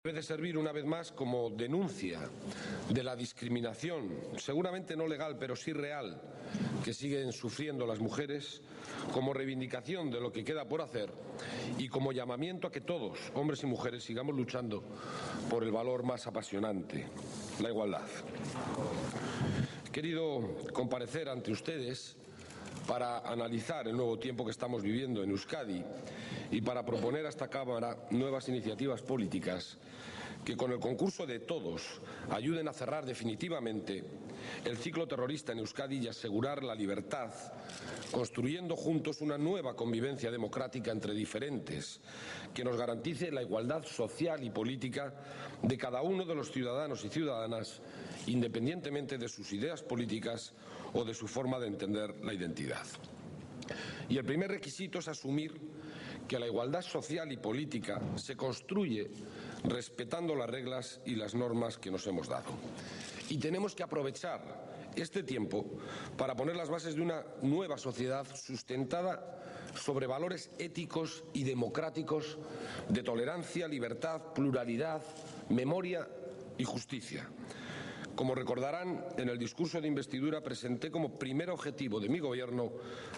Debe de servir una vez más como denuncia de la discriminación, seguramente no legal, pero sí real, que siguen sufriendo las mujeres, como reivindicación de lo que queda por hacer y como llamamiento a que todos, hombres y mujeres, sigamos luchando por el valor más apasionante, la igualdad. He querido comparecer ante ustedes para analizar el nuevo tiempo que estamos viviendo en Euskadi y para proponer a esta Cámara nuevas iniciativas políticas que, con el concurso de todos, ayuden a cerrar definitivamente el ciclo terrorista en Euskadi y asegurar la libertad, construyendo juntos una nueva convivencia democrática entre diferentes, que nos garantice la igualdad social y política de cada uno de los ciudadanos y ciudadanas, independientemente de sus ideas políticas o de su forma de entender la identidad. Y el primer requisito es asumir que la igualdad social y política se construye respetando las reglas y las normas que nos hemos dado. Y tenemos que aprovechar este tiempo para poner las bases de una nueva sociedad sustentada sobre valores éticos y democráticos de tolerancia, libertad, pluralidad, memoria y justicia. Como recordarán, en el discurso de investidura presenté como primer objetivo de mi gobierno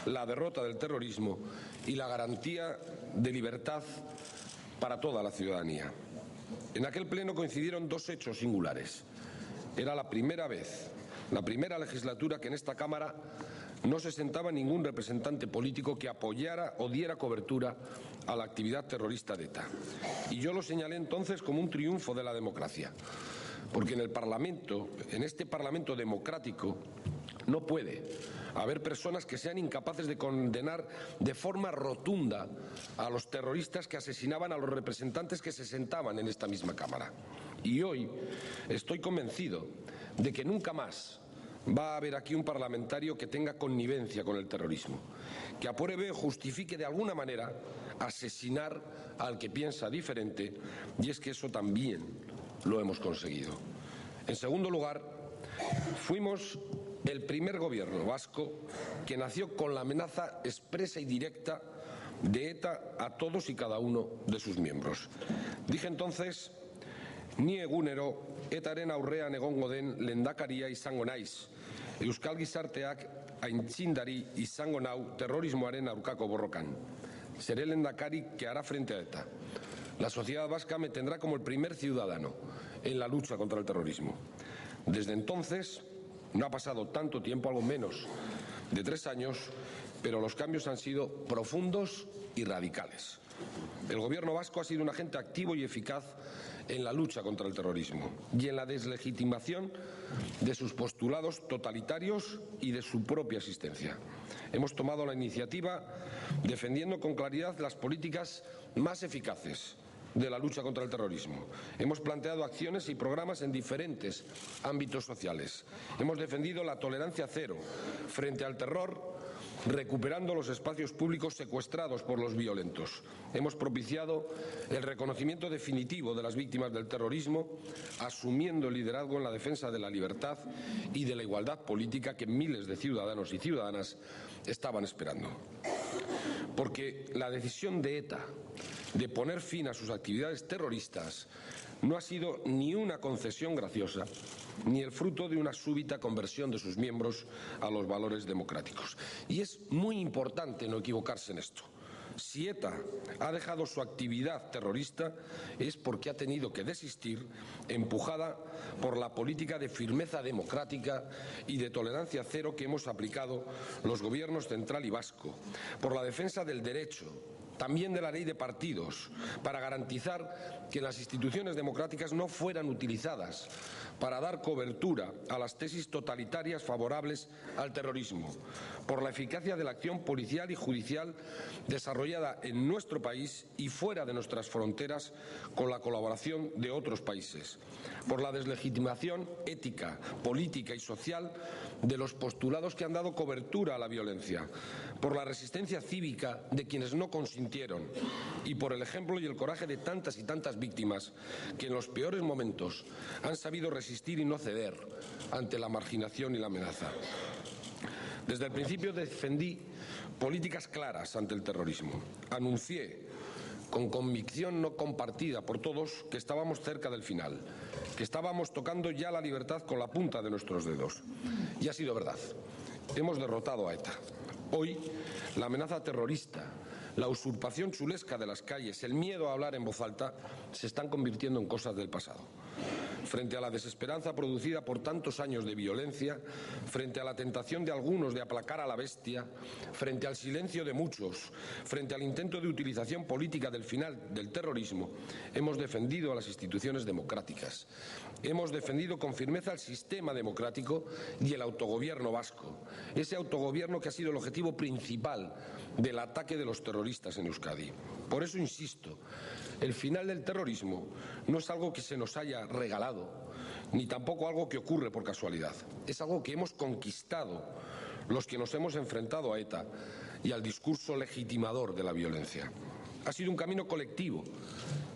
la derrota del terrorismo y la garantía de libertad para toda la ciudadanía. En aquel pleno coincidieron dos hechos singulares. Era la primera vez, la primera legislatura que en esta Cámara no se sentaba ningún representante político que apoyara o diera cobertura a la actividad terrorista de ETA. Y yo lo señalé entonces como un triunfo de la democracia. Porque en el Parlamento, en este Parlamento democrático, no puede haber personas que sean incapaces de condenar de forma rotunda a los terroristas que asesinaban a los representantes que se sentaban en esta misma Cámara. Y hoy estoy convencido de que nunca más va a haber aquí un parlamentario que tenga connivencia con el terrorismo, que apruebe o justifique de alguna manera asesinar al que piensa diferente, y es que eso también lo hemos conseguido. En segundo lugar, fuimos el primer gobierno vasco que nació con la amenaza expresa y directa de ETA a todos y cada uno de sus miembros. Dije entonces: ni egunero ETAren aurrean egongo den lehendakaria izango naiz, euskal gizarteak aitzindari izango nau terrorismoaren aurkako borrokan. Seré el lehendakari que hará frente a ETA. La sociedad vasca me tendrá como el primer ciudadano en la lucha contra el terrorismo. Desde entonces no ha pasado tanto tiempo, algo menos de 3 años, pero los cambios han sido profundos y radicales. El gobierno vasco ha sido un agente activo y eficaz en la lucha contra el terrorismo y en la deslegitimación de sus postulados totalitarios y de su propia existencia. Hemos tomado la iniciativa defendiendo con claridad las políticas más eficaces de la lucha contra el terrorismo. Hemos planteado acciones y programas en diferentes ámbitos sociales. Hemos defendido la tolerancia cero frente al terror, recuperando los espacios públicos secuestrados por los violentos. Hemos propiciado el reconocimiento definitivo de las víctimas del terrorismo, asumiendo el liderazgo en la defensa de la libertad y de la igualdad política que miles de ciudadanos y ciudadanas estaban esperando. Porque la decisión de ETA de poner fin a sus actividades terroristas no ha sido ni una concesión graciosa, ni el fruto de una súbita conversión de sus miembros a los valores democráticos. Y es muy importante no equivocarse en esto. Si ETA ha dejado su actividad terrorista es porque ha tenido que desistir, empujada por la política de firmeza democrática y de tolerancia cero que hemos aplicado los gobiernos central y vasco, por la defensa del derecho, también de la ley de partidos, para garantizar que las instituciones democráticas no fueran utilizadas para dar cobertura a las tesis totalitarias favorables al terrorismo, por la eficacia de la acción policial y judicial desarrollada en nuestro país y fuera de nuestras fronteras con la colaboración de otros países, por la deslegitimación ética, política y social de los postulados que han dado cobertura a la violencia, por la resistencia cívica de quienes no consintieron y por el ejemplo y el coraje de tantas y tantas víctimas que en los peores momentos han sabido resistir y no ceder ante la marginación y la amenaza. Desde el principio defendí políticas claras ante el terrorismo. Anuncié con convicción no compartida por todos, que estábamos cerca del final, que estábamos tocando ya la libertad con la punta de nuestros dedos. Y ha sido verdad. Hemos derrotado a ETA. Hoy, la amenaza terrorista, la usurpación chulesca de las calles, el miedo a hablar en voz alta, se están convirtiendo en cosas del pasado. Frente a la desesperanza producida por tantos años de violencia, frente a la tentación de algunos de aplacar a la bestia, frente al silencio de muchos, frente al intento de utilización política del final del terrorismo, hemos defendido a las instituciones democráticas. Hemos defendido con firmeza el sistema democrático y el autogobierno vasco, ese autogobierno que ha sido el objetivo principal del ataque de los terroristas en Euskadi. Por eso insisto, el final del terrorismo no es algo que se nos haya regalado, ni tampoco algo que ocurre por casualidad. Es algo que hemos conquistado los que nos hemos enfrentado a ETA y al discurso legitimador de la violencia. Ha sido un camino colectivo,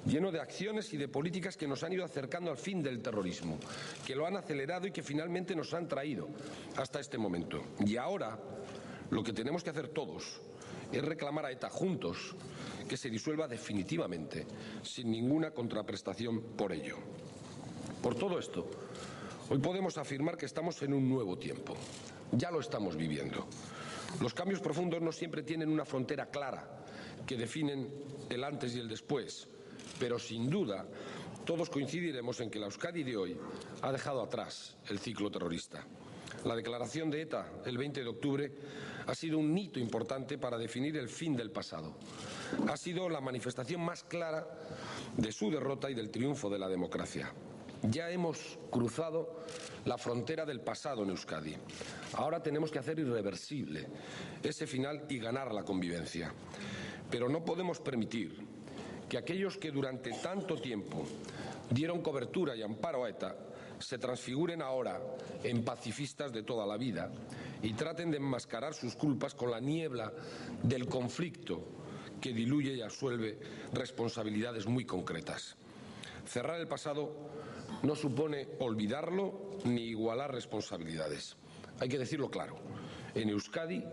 lleno de acciones y de políticas que nos han ido acercando al fin del terrorismo, que lo han acelerado y que finalmente nos han traído hasta este momento. Y ahora lo que tenemos que hacer todos es reclamar a ETA juntos que se disuelva definitivamente, sin ninguna contraprestación por ello. Por todo esto, hoy podemos afirmar que estamos en un nuevo tiempo. Ya lo estamos viviendo. Los cambios profundos no siempre tienen una frontera clara que definen el antes y el después, pero sin duda todos coincidiremos en que la Euskadi de hoy ha dejado atrás el ciclo terrorista. La declaración de ETA el 20 de octubre ha sido un hito importante para definir el fin del pasado. Ha sido la manifestación más clara de su derrota y del triunfo de la democracia. Ya hemos cruzado la frontera del pasado en Euskadi. Ahora tenemos que hacer irreversible ese final y ganar la convivencia. Pero no podemos permitir que aquellos que durante tanto tiempo dieron cobertura y amparo a ETA se transfiguren ahora en pacifistas de toda la vida y traten de enmascarar sus culpas con la niebla del conflicto que diluye y absuelve responsabilidades muy concretas. Cerrar el pasado no supone olvidarlo ni igualar responsabilidades. Hay que decirlo claro. En Euskadi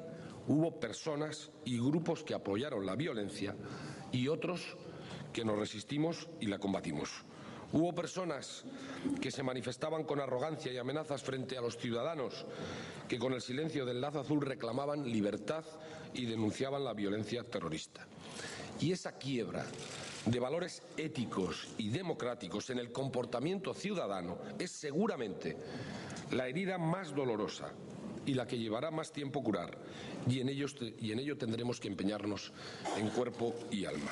hubo personas y grupos que apoyaron la violencia y otros que nos resistimos y la combatimos. Hubo personas que se manifestaban con arrogancia y amenazas frente a los ciudadanos que con el silencio del lazo azul reclamaban libertad y denunciaban la violencia terrorista. Y esa quiebra de valores éticos y democráticos en el comportamiento ciudadano es seguramente la herida más dolorosa y la que llevará más tiempo curar, y en ello tendremos que empeñarnos en cuerpo y alma.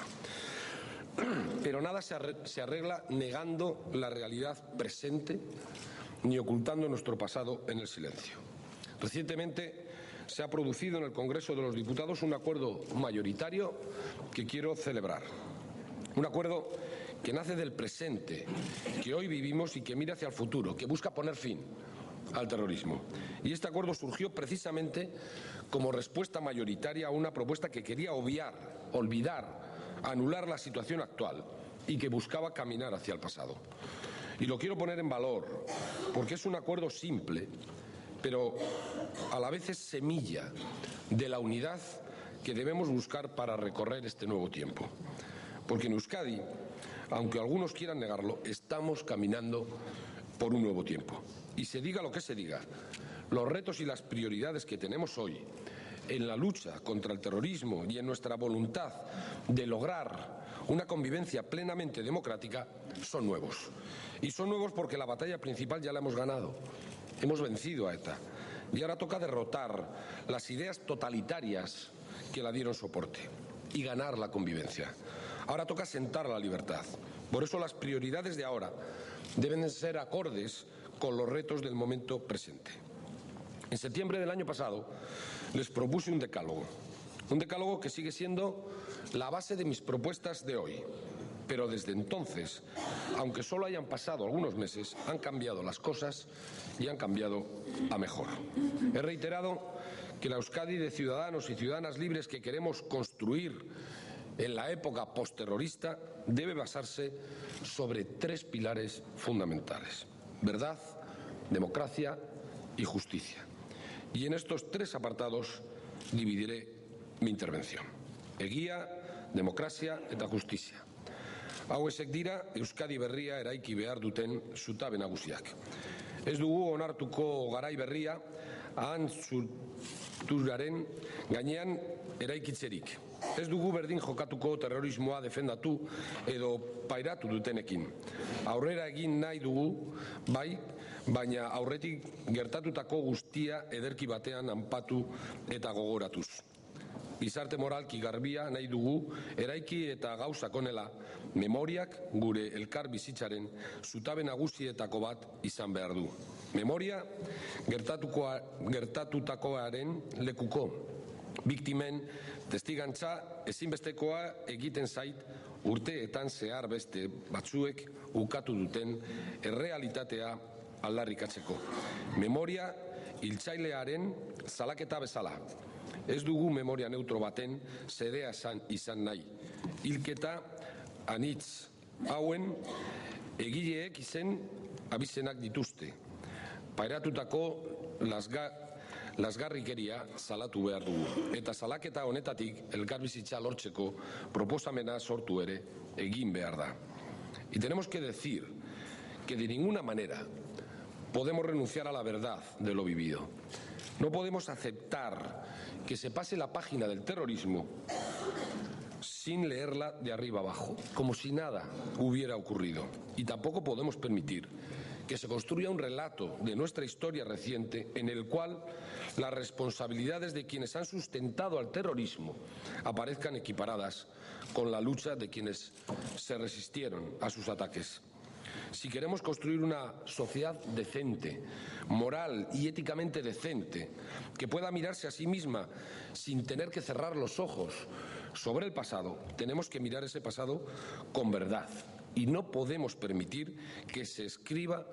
Pero nada se arregla negando la realidad presente ni ocultando nuestro pasado en el silencio. Recientemente se ha producido en el Congreso de los Diputados un acuerdo mayoritario que quiero celebrar. Un acuerdo que nace del presente, que hoy vivimos y que mira hacia el futuro, que busca poner fin al terrorismo. Y este acuerdo surgió precisamente como respuesta mayoritaria a una propuesta que quería olvidar, anular la situación actual y que buscaba caminar hacia el pasado. Y lo quiero poner en valor porque es un acuerdo simple, pero a la vez es semilla de la unidad que debemos buscar para recorrer este nuevo tiempo. Porque en Euskadi, aunque algunos quieran negarlo, estamos caminando por un nuevo tiempo. Y se diga lo que se diga, los retos y las prioridades que tenemos hoy en la lucha contra el terrorismo y en nuestra voluntad de lograr una convivencia plenamente democrática son nuevos. Y son nuevos porque la batalla principal ya la hemos ganado. Hemos vencido a ETA. Y ahora toca derrotar las ideas totalitarias que la dieron soporte y ganar la convivencia. Ahora toca sentar la libertad. Por eso las prioridades de ahora deben ser acordes con los retos del momento presente. En septiembre del año pasado les propuse un decálogo que sigue siendo la base de mis propuestas de hoy. Pero desde entonces, aunque solo hayan pasado algunos meses, han cambiado las cosas y han cambiado a mejor. He reiterado que la Euskadi de ciudadanos y ciudadanas libres que queremos construir en la época postterrorista debe basarse sobre tres pilares fundamentales: verdad, democracia y justicia. Y en estos tres apartados dividiré mi intervención. Egia, demokrazia eta justizia. Hauek dira Euskadi berria eraiki behar duten zutabe nagusiak. Ez dugu onartuko garai berria ahantzuturaren gainean eraikitzerik. Ez dugu berdin jokatuko terrorismoa defendatu edo pairatu dutenekin. Aurrera egin nahi dugu, bai, baina aurretik gertatutako guztia ederki batean anpatu eta gogoratuz. Gizarte moralki garbia nahi dugu eraiki eta gauzak honela memoriak gure elkar bizitzaren zutabe nagusietako bat izan behar du. Memoria gertatutakoaren lekuko. Biktimen testigantza ezinbestekoa egiten zait urteetan zehar beste batzuek ukatu duten errealitatea aldarrikatzeko. Memoria hiltzailearen salaketa bezala. Ez dugu memoria neutro baten xedea izan nahi. Hilketa anitz hauen egileek izen abizenak dituzte. Pairatutako lasgarrikeria salatu behar dugu. Eta salaketa honetatik elkarbizitza lortzeko proposamena sortu ere egin behar da. Y tenemos que decir que de ninguna manera podemos renunciar a la verdad de lo vivido. No podemos aceptar que se pase la página del terrorismo sin leerla de arriba abajo, como si nada hubiera ocurrido. Y tampoco podemos permitir que se construya un relato de nuestra historia reciente en el cual las responsabilidades de quienes han sustentado al terrorismo aparezcan equiparadas con la lucha de quienes se resistieron a sus ataques. Si queremos construir una sociedad decente, moral y éticamente decente, que pueda mirarse a sí misma sin tener que cerrar los ojos sobre el pasado, tenemos que mirar ese pasado con verdad y no podemos permitir que se escriba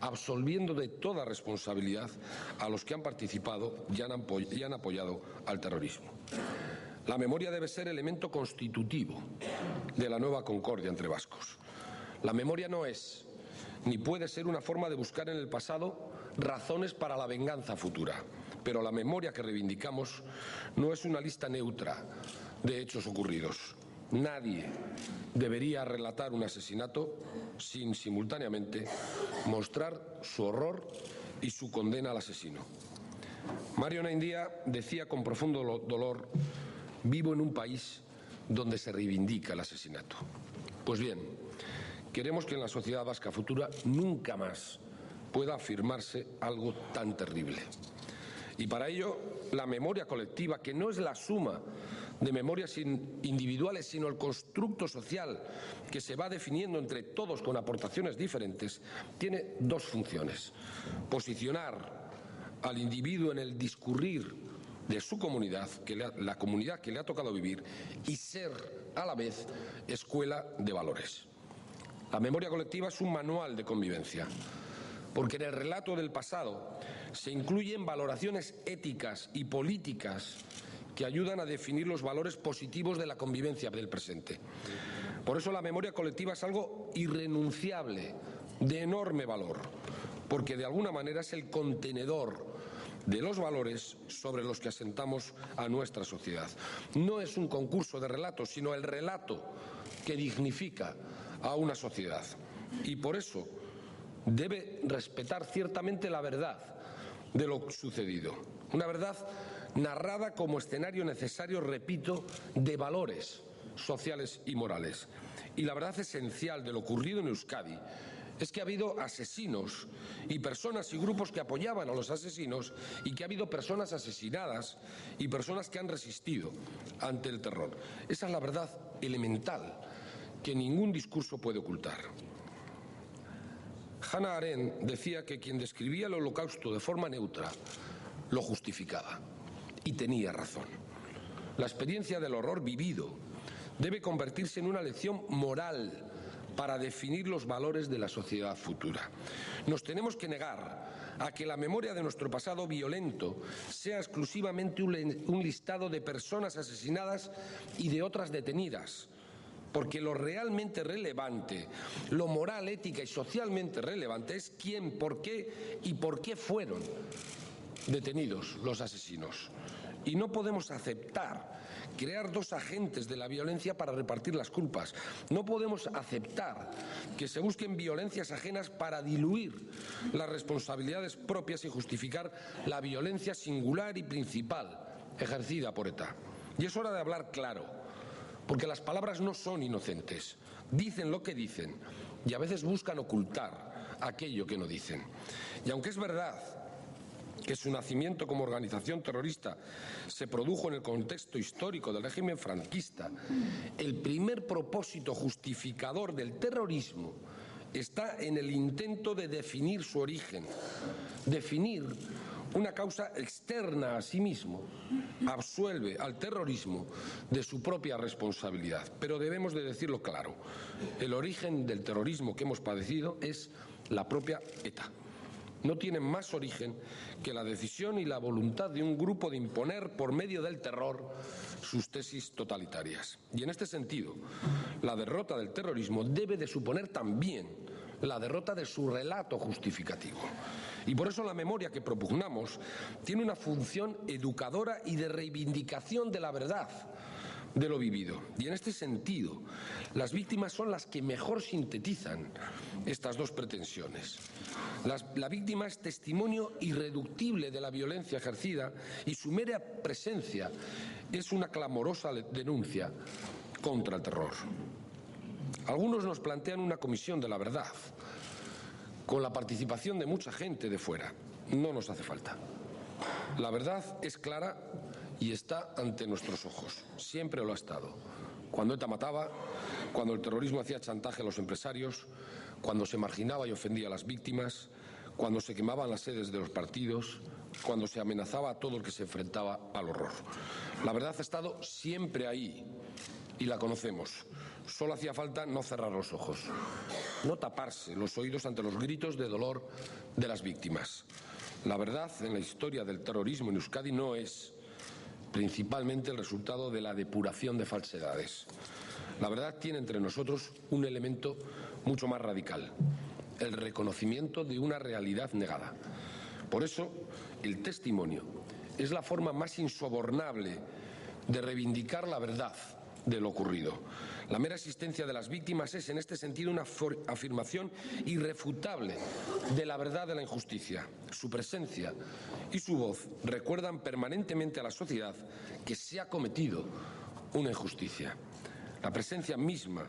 absolviendo de toda responsabilidad a los que han participado y han apoyado al terrorismo. La memoria debe ser elemento constitutivo de la nueva concordia entre vascos. La memoria no es ni puede ser una forma de buscar en el pasado razones para la venganza futura, pero la memoria que reivindicamos no es una lista neutra de hechos ocurridos. Nadie debería relatar un asesinato sin simultáneamente mostrar su horror y su condena al asesino. Mario Naindia decía con profundo dolor: vivo en un país donde se reivindica el asesinato. Pues bien, queremos que en la sociedad vasca futura nunca más pueda afirmarse algo tan terrible. Y para ello, la memoria colectiva, que no es la suma de memorias individuales, sino el constructo social que se va definiendo entre todos con aportaciones diferentes, tiene dos funciones: posicionar al individuo en el discurrir de su comunidad, la comunidad que le ha tocado vivir, y ser a la vez escuela de valores. La memoria colectiva es un manual de convivencia, porque en el relato del pasado se incluyen valoraciones éticas y políticas que ayudan a definir los valores positivos de la convivencia del presente. Por eso la memoria colectiva es algo irrenunciable, de enorme valor, porque de alguna manera es el contenedor de los valores sobre los que asentamos a nuestra sociedad. No es un concurso de relatos, sino el relato que dignifica a una sociedad. Y por eso debe respetar ciertamente la verdad de lo sucedido. Una verdad narrada como escenario necesario, repito, de valores sociales y morales. Y la verdad esencial de lo ocurrido en Euskadi es que ha habido asesinos y personas y grupos que apoyaban a los asesinos, y que ha habido personas asesinadas y personas que han resistido ante el terror. Esa es la verdad elemental que ningún discurso puede ocultar. Hannah Arendt decía que quien describía el Holocausto de forma neutra lo justificaba, y tenía razón. La experiencia del horror vivido debe convertirse en una lección moral para definir los valores de la sociedad futura. Nos tenemos que negar a que la memoria de nuestro pasado violento sea exclusivamente un listado de personas asesinadas y de otras detenidas, porque lo realmente relevante, lo moral, ética y socialmente relevante es quién, por qué y por qué fueron detenidos los asesinos. Y no podemos aceptar crear dos agentes de la violencia para repartir las culpas. No podemos aceptar que se busquen violencias ajenas para diluir las responsabilidades propias y justificar la violencia singular y principal ejercida por ETA. Y es hora de hablar claro, porque las palabras no son inocentes. Dicen lo que dicen y a veces buscan ocultar aquello que no dicen. Y aunque es verdad que su nacimiento como organización terrorista se produjo en el contexto histórico del régimen franquista, el primer propósito justificador del terrorismo está en el intento de definir su origen, definir una causa externa a sí mismo, absuelve al terrorismo de su propia responsabilidad. Pero debemos de decirlo claro, el origen del terrorismo que hemos padecido es la propia ETA. No tienen más origen que la decisión y la voluntad de un grupo de imponer por medio del terror sus tesis totalitarias. Y en este sentido, la derrota del terrorismo debe de suponer también la derrota de su relato justificativo. Y por eso la memoria que propugnamos tiene una función educadora y de reivindicación de la verdad de lo vivido. Y en este sentido, las víctimas son las que mejor sintetizan estas dos pretensiones. La víctima es testimonio irreductible de la violencia ejercida y su mera presencia es una clamorosa denuncia contra el terror. Algunos nos plantean una comisión de la verdad, con la participación de mucha gente de fuera. No nos hace falta. La verdad es clara y está ante nuestros ojos. Siempre lo ha estado. Cuando ETA mataba, cuando el terrorismo hacía chantaje a los empresarios, cuando se marginaba y ofendía a las víctimas, cuando se quemaban las sedes de los partidos, cuando se amenazaba a todo el que se enfrentaba al horror. La verdad ha estado siempre ahí y la conocemos. Solo hacía falta no cerrar los ojos, no taparse los oídos ante los gritos de dolor de las víctimas. La verdad en la historia del terrorismo en Euskadi no es principalmente el resultado de la depuración de falsedades. La verdad tiene entre nosotros un elemento mucho más radical, el reconocimiento de una realidad negada. Por eso, el testimonio es la forma más insobornable de reivindicar la verdad de lo ocurrido. La mera existencia de las víctimas es, en este sentido, una afirmación irrefutable de la verdad de la injusticia. Su presencia y su voz recuerdan permanentemente a la sociedad que se ha cometido una injusticia. La presencia misma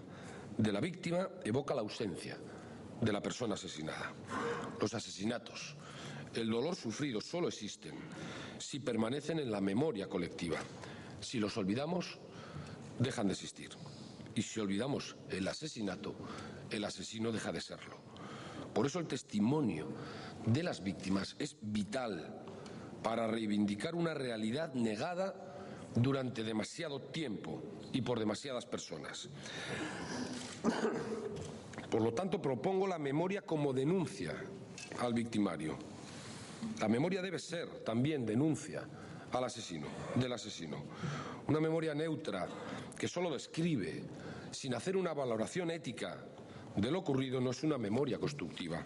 de la víctima evoca la ausencia de la persona asesinada. Los asesinatos, el dolor sufrido solo existen si permanecen en la memoria colectiva. Si los olvidamos, dejan de existir. Y si olvidamos el asesinato, el asesino deja de serlo. Por eso el testimonio de las víctimas es vital para reivindicar una realidad negada durante demasiado tiempo y por demasiadas personas. Por lo tanto, propongo la memoria como denuncia al victimario. La memoria debe ser también denuncia del asesino. Una memoria neutra que solo describe, sin hacer una valoración ética de lo ocurrido, no es una memoria constructiva.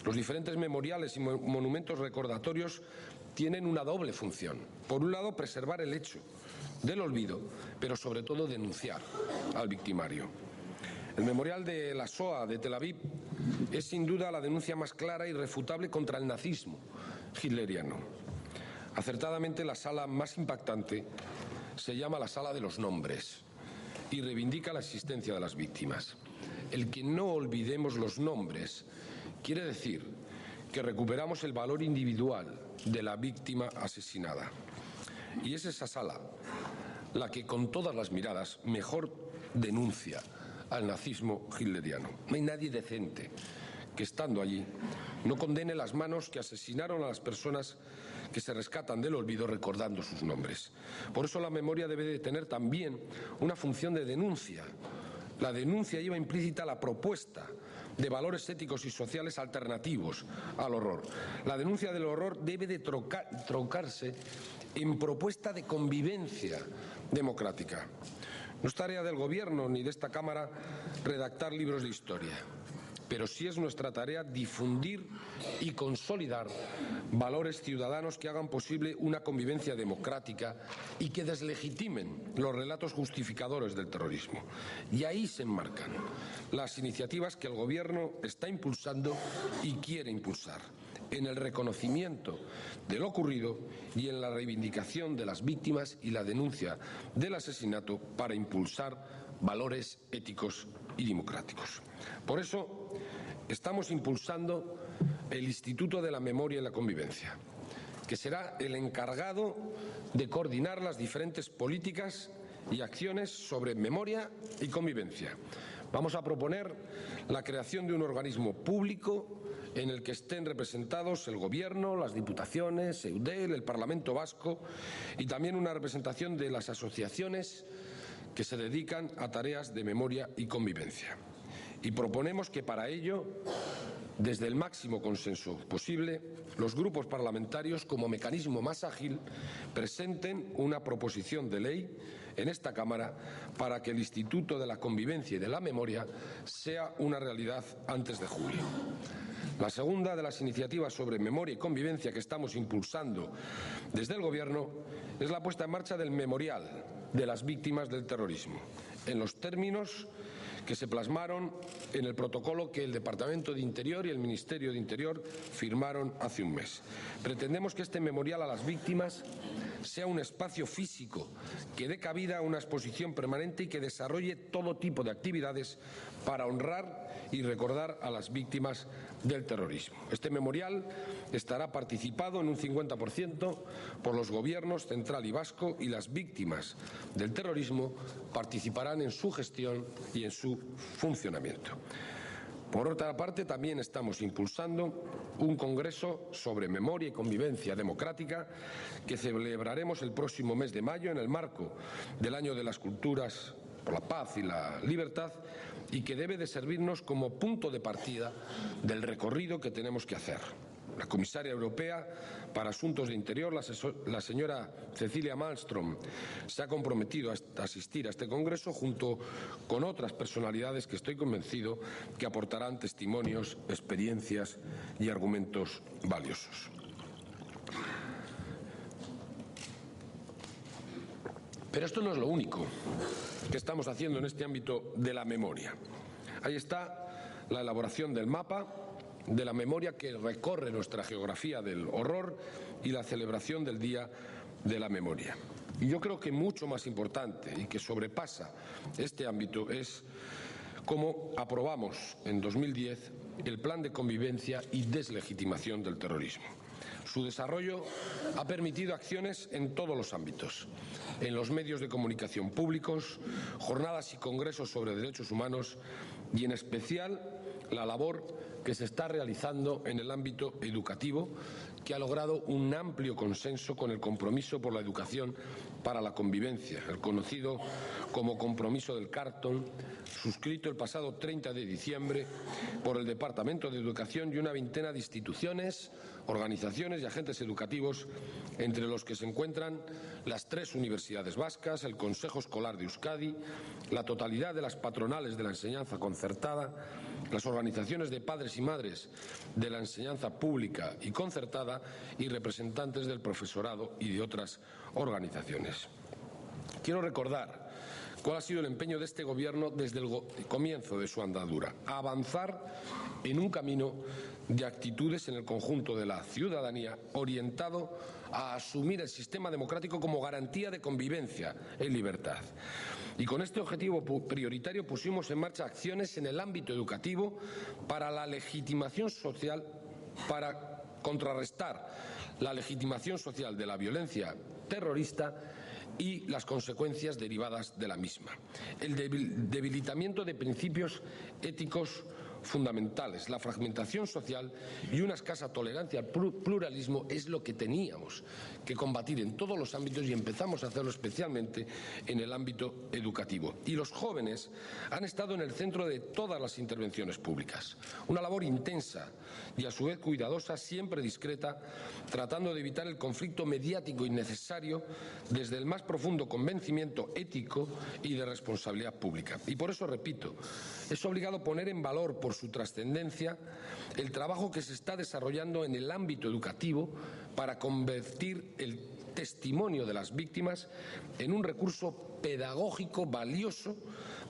Los diferentes memoriales y monumentos recordatorios tienen una doble función. Por un lado, preservar el hecho del olvido, pero sobre todo denunciar al victimario. El memorial de la Shoah de Tel Aviv es sin duda la denuncia más clara e irrefutable contra el nazismo hitleriano. Acertadamente, la sala más impactante se llama la sala de los nombres y reivindica la existencia de las víctimas. El que no olvidemos los nombres quiere decir que recuperamos el valor individual de la víctima asesinada. Y es esa sala la que, con todas las miradas, mejor denuncia al nazismo hitleriano. No hay nadie decente que, estando allí, no condene las manos que asesinaron a las personas que se rescatan del olvido recordando sus nombres. Por eso la memoria debe de tener también una función de denuncia. La denuncia lleva implícita la propuesta de valores éticos y sociales alternativos al horror. La denuncia del horror debe de trocarse en propuesta de convivencia democrática. No es tarea del Gobierno ni de esta Cámara redactar libros de historia, pero sí es nuestra tarea difundir y consolidar valores ciudadanos que hagan posible una convivencia democrática y que deslegitimen los relatos justificadores del terrorismo. Y ahí se enmarcan las iniciativas que el Gobierno está impulsando y quiere impulsar, en el reconocimiento de lo ocurrido y en la reivindicación de las víctimas y la denuncia del asesinato para impulsar valores éticos y democráticos. Por eso estamos impulsando el Instituto de la Memoria y la Convivencia, que será el encargado de coordinar las diferentes políticas y acciones sobre memoria y convivencia. Vamos a proponer la creación de un organismo público en el que estén representados el Gobierno, las Diputaciones, Eudel, el Parlamento Vasco y también una representación de las asociaciones que se dedican a tareas de memoria y convivencia. Y proponemos que para ello, desde el máximo consenso posible, los grupos parlamentarios, como mecanismo más ágil, presenten una proposición de ley en esta Cámara para que el Instituto de la Convivencia y de la Memoria sea una realidad antes de julio. La segunda de las iniciativas sobre memoria y convivencia que estamos impulsando desde el Gobierno es la puesta en marcha del Memorial de las Víctimas del Terrorismo, en los términos que se plasmaron en el protocolo que el Departamento de Interior y el Ministerio de Interior firmaron hace un mes. Pretendemos que este memorial a las víctimas sea un espacio físico que dé cabida a una exposición permanente y que desarrolle todo tipo de actividades para honrar y recordar a las víctimas del terrorismo. Este memorial estará participado en un 50% por los gobiernos central y vasco, y las víctimas del terrorismo participarán en su gestión y en su funcionamiento. Por otra parte, también estamos impulsando un congreso sobre memoria y convivencia democrática que celebraremos el próximo mes de mayo en el marco del Año de las Culturas por la Paz y la Libertad, y que debe de servirnos como punto de partida del recorrido que tenemos que hacer. La comisaria europea para Asuntos de Interior, la señora Cecilia Malmström, se ha comprometido a asistir a este congreso junto con otras personalidades que estoy convencido que aportarán testimonios, experiencias y argumentos valiosos. Pero esto no es lo único que estamos haciendo en este ámbito de la memoria. Ahí está la elaboración del mapa de la memoria que recorre nuestra geografía del horror y la celebración del Día de la Memoria. Y yo creo que mucho más importante y que sobrepasa este ámbito es cómo aprobamos en 2010 el Plan de Convivencia y Deslegitimación del Terrorismo. Su desarrollo ha permitido acciones en todos los ámbitos, en los medios de comunicación públicos, jornadas y congresos sobre derechos humanos y, en especial, la labor que se está realizando en el ámbito educativo, que ha logrado un amplio consenso con el compromiso por la educación para la convivencia, el conocido como compromiso del Carlton, suscrito el pasado 30 de diciembre por el Departamento de Educación y una veintena de instituciones, organizaciones y agentes educativos, entre los que se encuentran las 3 universidades vascas, el Consejo Escolar de Euskadi, la totalidad de las patronales de la enseñanza concertada, las organizaciones de padres y madres de la enseñanza pública y concertada y representantes del profesorado y de otras organizaciones. Quiero recordar cuál ha sido el empeño de este Gobierno desde el comienzo de su andadura: avanzar en un camino de actitudes en el conjunto de la ciudadanía orientado a asumir el sistema democrático como garantía de convivencia en libertad. Y con este objetivo prioritario pusimos en marcha acciones en el ámbito educativo para la legitimación social, para contrarrestar la legitimación social de la violencia terrorista y las consecuencias derivadas de la misma. El debilitamiento de principios éticos fundamentales, la fragmentación social y una escasa tolerancia al pluralismo es lo que teníamos que combatir en todos los ámbitos, y empezamos a hacerlo especialmente en el ámbito educativo. Y los jóvenes han estado en el centro de todas las intervenciones públicas. Una labor intensa y a su vez cuidadosa, siempre discreta, tratando de evitar el conflicto mediático innecesario desde el más profundo convencimiento ético y de responsabilidad pública. Y por eso repito, es obligado poner en valor, por por su trascendencia, el trabajo que se está desarrollando en el ámbito educativo para convertir el testimonio de las víctimas en un recurso pedagógico valioso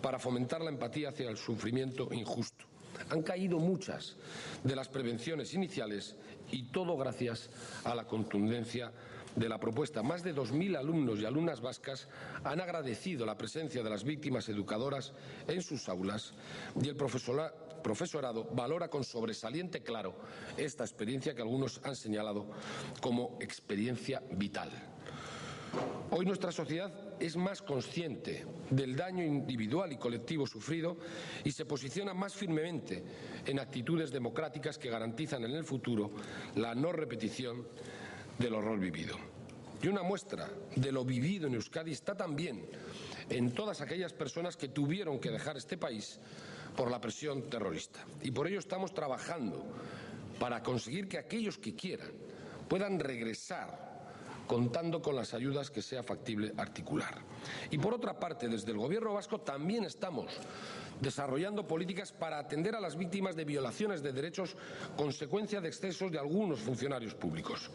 para fomentar la empatía hacia el sufrimiento injusto. Han caído muchas de las prevenciones iniciales y todo gracias a la contundencia de la propuesta. Más de 2.000 alumnos y alumnas vascas han agradecido la presencia de las víctimas educadoras en sus aulas y el profesorado valora con sobresaliente claro esta experiencia que algunos han señalado como experiencia vital. Hoy nuestra sociedad es más consciente del daño individual y colectivo sufrido y se posiciona más firmemente en actitudes democráticas que garantizan en el futuro la no repetición del horror vivido. Y una muestra de lo vivido en Euskadi está también en todas aquellas personas que tuvieron que dejar este país por la presión terrorista. Y por ello estamos trabajando para conseguir que aquellos que quieran puedan regresar contando con las ayudas que sea factible articular. Y por otra parte, desde el Gobierno vasco también estamos desarrollando políticas para atender a las víctimas de violaciones de derechos consecuencia de excesos de algunos funcionarios públicos,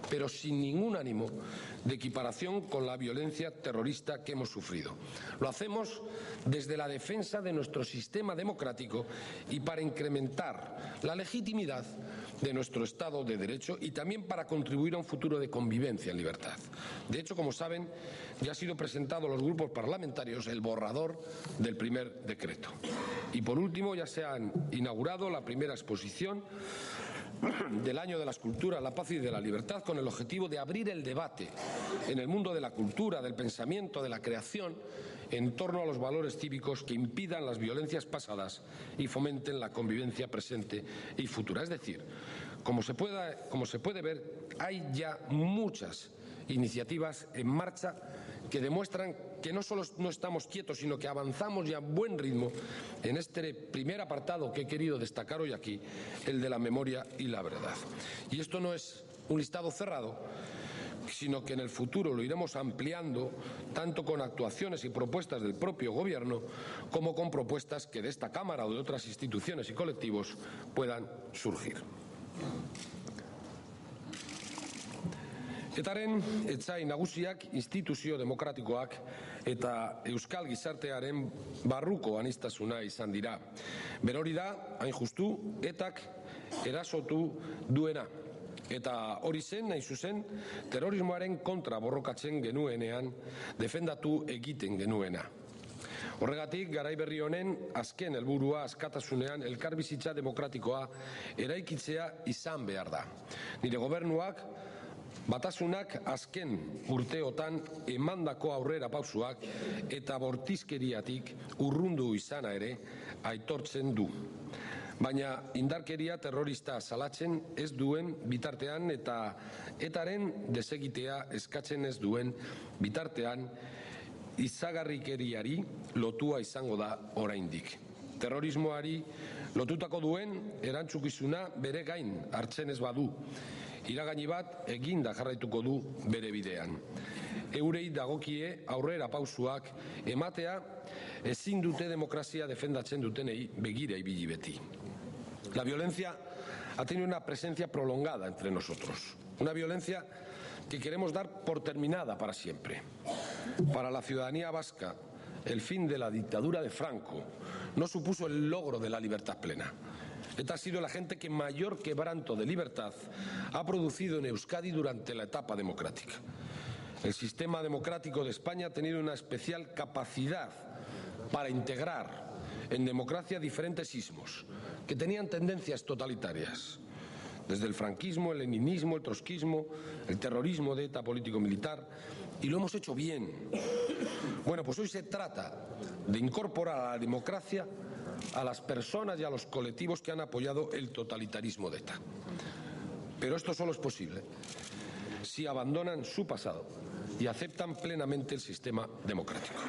pero sin ningún ánimo de equiparación con la violencia terrorista que hemos sufrido. Lo hacemos desde la defensa de nuestro sistema democrático y para incrementar la legitimidad de nuestro Estado de Derecho y también para contribuir a un futuro de convivencia en libertad. De hecho, como saben, ya ha sido presentado a los grupos parlamentarios el borrador del primer decreto. Y por último, ya se ha inaugurado la primera exposición del Año de la Escultura, la Paz y de la Libertad, con el objetivo de abrir el debate en el mundo de la cultura, del pensamiento, de la creación, en torno a los valores cívicos que impidan las violencias pasadas y fomenten la convivencia presente y futura. Es decir, como se puede ver, hay ya muchas iniciativas en marcha que demuestran que no solo no estamos quietos, sino que avanzamos ya a buen ritmo en este primer apartado que he querido destacar hoy aquí, el de la memoria y la verdad. Y esto no es un listado cerrado, sino que en el futuro lo iremos ampliando tanto con actuaciones y propuestas del propio Gobierno como con propuestas que de esta Cámara o de otras instituciones y colectivos puedan surgir. Etaren etsai nagusiak instituzio demokratikoak eta euskal gizartearen barruko aniztasuna izan dira. Berori da, hain justu, etak erasotu duena. Eta hori zen, nahi zuzen, terrorismoaren kontra borrokatzen genuenean defendatu egiten genuena. Horregatik, garai berri honen azken helburua askatasunean elkarbizitza demokratikoa eraikitzea izan behar da. Nire gobernuak batasunak azken urteotan emandako aurrera pausuak eta bortizkeriatik urrundu izana ere aitortzen du. Baina indarkeria terrorista salatzen ez duen bitartean eta etaren desegitea eskatzen ez duen bitartean izagarrikeriari lotua izango da oraindik. Terrorismoari lotutako duen erantzukizuna bere gain hartzen ez badu. Iragaini bat eginda jarraituko du bere bidean. Eurei dagokie aurrera pausuak ematea ezin dute demokrazia defendatzen dutenei begira ibili beti. La violencia ha tenido una presencia prolongada entre nosotros. Una violencia que queremos dar por terminada para siempre. Para la ciudadanía vasca, el fin de la dictadura de Franco no supuso el logro de la libertad plena. ETA ha sido el agente que mayor quebranto de libertad ha producido en Euskadi durante la etapa democrática. El sistema democrático de España ha tenido una especial capacidad para integrar en democracia diferentes ismos que tenían tendencias totalitarias. Desde el franquismo, el leninismo, el trotskismo, el terrorismo de ETA político-militar, y lo hemos hecho bien. Bueno, pues hoy se trata de incorporar a la democracia a las personas y a los colectivos que han apoyado el totalitarismo de ETA. Pero esto solo es posible si abandonan su pasado y aceptan plenamente el sistema democrático.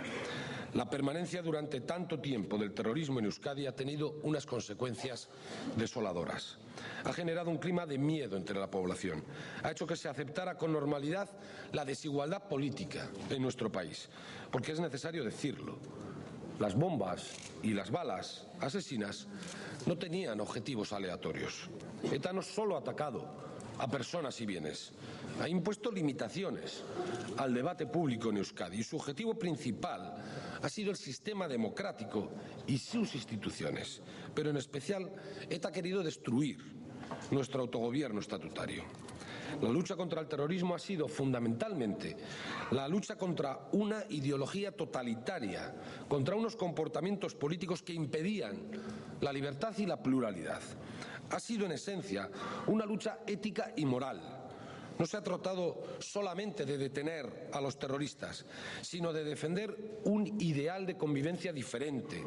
La permanencia durante tanto tiempo del terrorismo en Euskadi ha tenido unas consecuencias desoladoras. Ha generado un clima de miedo entre la población. Ha hecho que se aceptara con normalidad la desigualdad política en nuestro país. Porque es necesario decirlo. las bombas y las balas asesinas no tenían objetivos aleatorios. ETA no solo ha atacado a personas y bienes, ha impuesto limitaciones al debate público en Euskadi y su objetivo principal ha sido el sistema democrático y sus instituciones. Pero en especial ETA ha querido destruir nuestro autogobierno estatutario. La lucha contra el terrorismo ha sido fundamentalmente la lucha contra una ideología totalitaria, contra unos comportamientos políticos que impedían la libertad y la pluralidad. Ha sido en esencia una lucha ética y moral. No se ha tratado solamente de detener a los terroristas, sino de defender un ideal de convivencia diferente,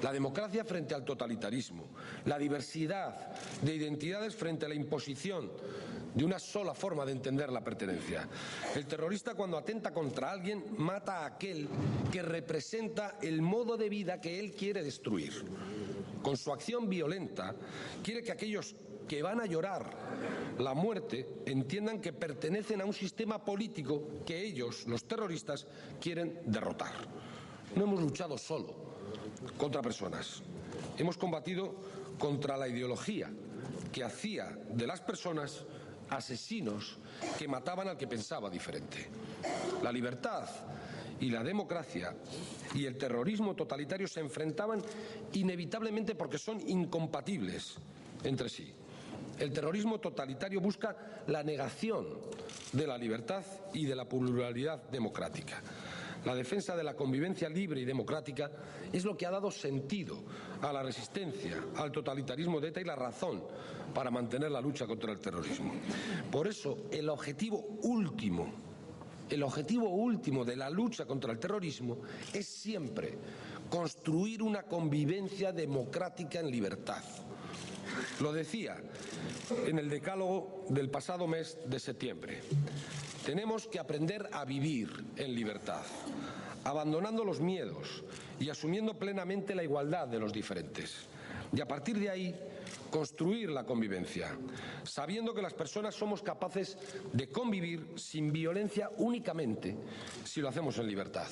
la democracia frente al totalitarismo, la diversidad de identidades frente a la imposición de una sola forma de entender la pertenencia. El terrorista, cuando atenta contra alguien, mata a aquel que representa el modo de vida que él quiere destruir. Con su acción violenta, quiere que aquellos que van a llorar la muerte entiendan que pertenecen a un sistema político que ellos, los terroristas, quieren derrotar. No hemos luchado solo contra personas, hemos combatido contra la ideología que hacía de las personas asesinos que mataban al que pensaba diferente. La libertad y la democracia y el terrorismo totalitario se enfrentaban inevitablemente porque son incompatibles entre sí. El terrorismo totalitario busca la negación de la libertad y de la pluralidad democrática. La defensa de la convivencia libre y democrática es lo que ha dado sentido a la resistencia al totalitarismo de ETA y la razón para mantener la lucha contra el terrorismo. Por eso, el objetivo último de la lucha contra el terrorismo es siempre construir una convivencia democrática en libertad. Lo decía en el decálogo del pasado mes de septiembre. Tenemos que aprender a vivir en libertad, abandonando los miedos y asumiendo plenamente la igualdad de los diferentes. Y a partir de ahí, construir la convivencia, sabiendo que las personas somos capaces de convivir sin violencia únicamente si lo hacemos en libertad.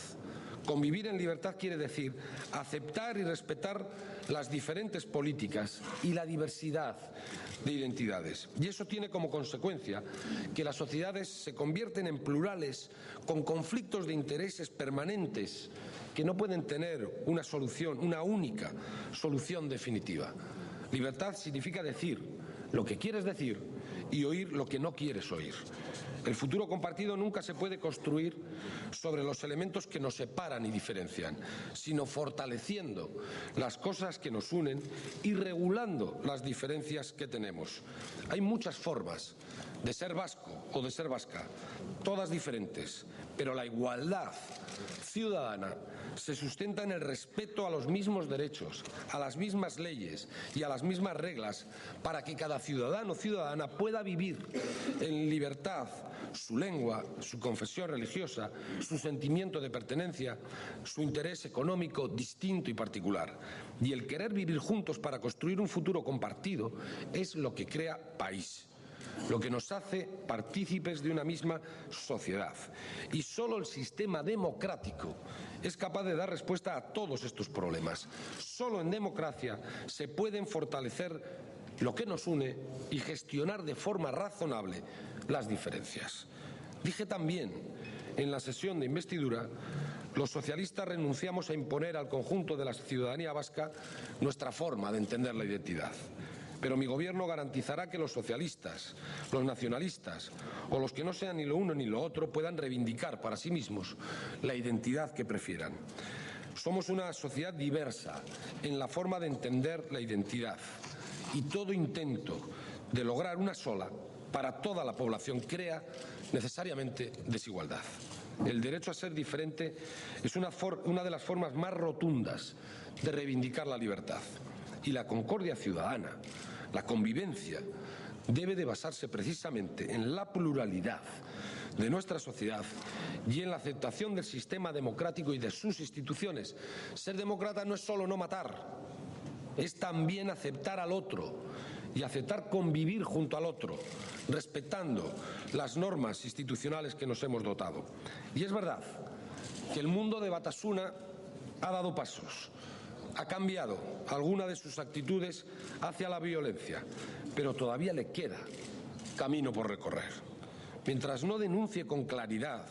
Convivir en libertad quiere decir aceptar y respetar las diferentes políticas y la diversidad de identidades. Y eso tiene como consecuencia que las sociedades se convierten en plurales con conflictos de intereses permanentes que no pueden tener una solución, una única solución definitiva. Libertad significa decir lo que quieres decir y oír lo que no quieres oír. El futuro compartido nunca se puede construir sobre los elementos que nos separan y diferencian, sino fortaleciendo las cosas que nos unen y regulando las diferencias que tenemos. Hay muchas formas de ser vasco o de ser vasca, todas diferentes, pero la igualdad ciudadana se sustenta en el respeto a los mismos derechos, a las mismas leyes y a las mismas reglas para que cada ciudadano o ciudadana pueda vivir en libertad su lengua, su confesión religiosa, su sentimiento de pertenencia, su interés económico distinto y particular. Y el querer vivir juntos para construir un futuro compartido es lo que crea país, lo que nos hace partícipes de una misma sociedad. Y solo el sistema democrático es capaz de dar respuesta a todos estos problemas. Solo en democracia se pueden fortalecer lo que nos une y gestionar de forma razonable las diferencias. Dije también en la sesión de investidura, los socialistas renunciamos a imponer al conjunto de la ciudadanía vasca nuestra forma de entender la identidad. Pero mi gobierno garantizará que los socialistas, los nacionalistas o los que no sean ni lo uno ni lo otro puedan reivindicar para sí mismos la identidad que prefieran. Somos una sociedad diversa en la forma de entender la identidad y todo intento de lograr una sola para toda la población crea necesariamente desigualdad. El derecho a ser diferente es una de las formas más rotundas de reivindicar la libertad y la concordia ciudadana. La convivencia debe de basarse precisamente en la pluralidad de nuestra sociedad y en la aceptación del sistema democrático y de sus instituciones. Ser demócrata no es solo no matar, es también aceptar al otro y aceptar convivir junto al otro, respetando las normas institucionales que nos hemos dotado. Y es verdad que el mundo de Batasuna ha dado pasos, ha cambiado alguna de sus actitudes hacia la violencia, pero todavía le queda camino por recorrer. Mientras no denuncie con claridad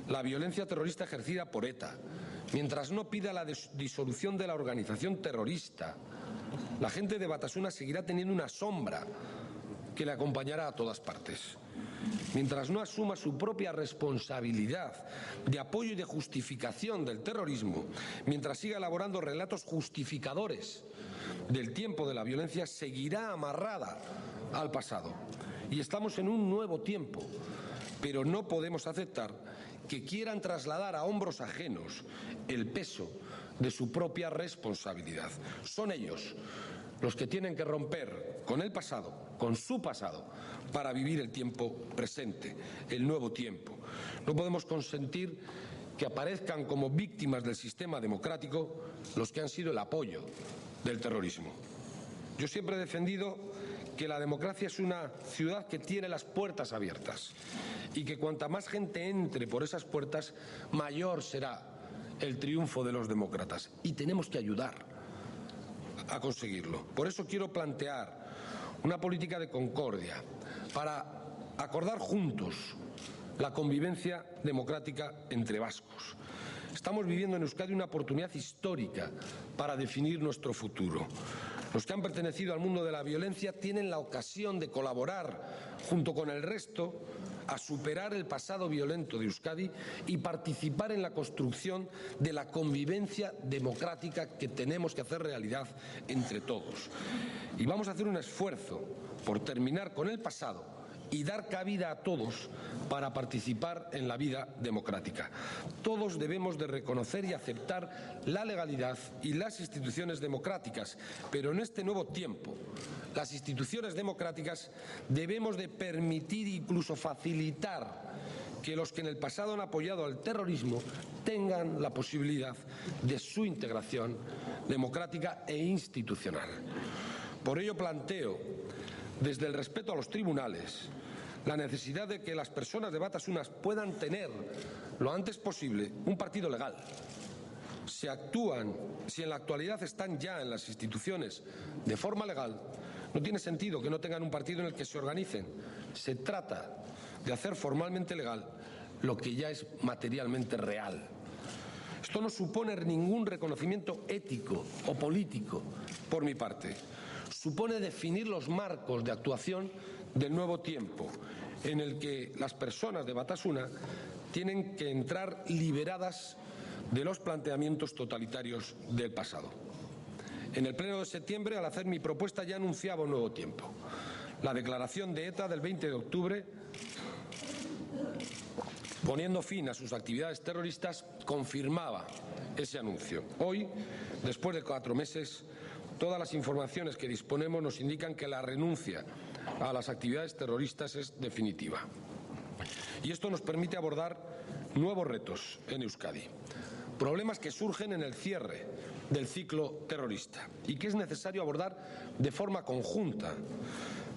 la violencia terrorista ejercida por ETA, mientras no pida la disolución de la organización terrorista, la gente de Batasuna seguirá teniendo una sombra que le acompañará a todas partes. Mientras no asuma su propia responsabilidad de apoyo y de justificación del terrorismo, mientras siga elaborando relatos justificadores del tiempo de la violencia, seguirá amarrada al pasado. Y estamos en un nuevo tiempo, pero no podemos aceptar que quieran trasladar a hombros ajenos el peso de su propia responsabilidad. Son ellos los que tienen que romper con el pasado, con su pasado, para vivir el tiempo presente, el nuevo tiempo. No podemos consentir que aparezcan como víctimas del sistema democrático los que han sido el apoyo del terrorismo. Yo siempre he defendido que la democracia es una ciudad que tiene las puertas abiertas y que cuanta más gente entre por esas puertas, mayor será el triunfo de los demócratas. Y tenemos que ayudar a conseguirlo. Por eso quiero plantear una política de concordia para acordar juntos la convivencia democrática entre vascos. Estamos viviendo en Euskadi una oportunidad histórica para definir nuestro futuro. Los que han pertenecido al mundo de la violencia tienen la ocasión de colaborar junto con el resto a superar el pasado violento de Euskadi y participar en la construcción de la convivencia democrática que tenemos que hacer realidad entre todos. Y vamos a hacer un esfuerzo por terminar con el pasado y dar cabida a todos para participar en la vida democrática. Todos debemos de reconocer y aceptar la legalidad y las instituciones democráticas, pero en este nuevo tiempo las instituciones democráticas debemos de permitir, incluso facilitar, que los que en el pasado han apoyado al terrorismo tengan la posibilidad de su integración democrática e institucional. Por ello planteo, desde el respeto a los tribunales, la necesidad de que las personas de Batasuna puedan tener lo antes posible un partido legal. Si en la actualidad están ya en las instituciones de forma legal, no tiene sentido que no tengan un partido en el que se organicen. Se trata de hacer formalmente legal lo que ya es materialmente real. Esto no supone ningún reconocimiento ético o político por mi parte. Supone definir los marcos de actuación del nuevo tiempo, en el que las personas de Batasuna tienen que entrar liberadas de los planteamientos totalitarios del pasado. En el pleno de septiembre, al hacer mi propuesta, ya anunciaba un nuevo tiempo. La declaración de ETA del 20 de octubre, poniendo fin a sus actividades terroristas, confirmaba ese anuncio. Hoy, después de 4 meses, todas las informaciones que disponemos nos indican que la renuncia a las actividades terroristas es definitiva. Y esto nos permite abordar nuevos retos en Euskadi, problemas que surgen en el cierre del ciclo terrorista y que es necesario abordar de forma conjunta.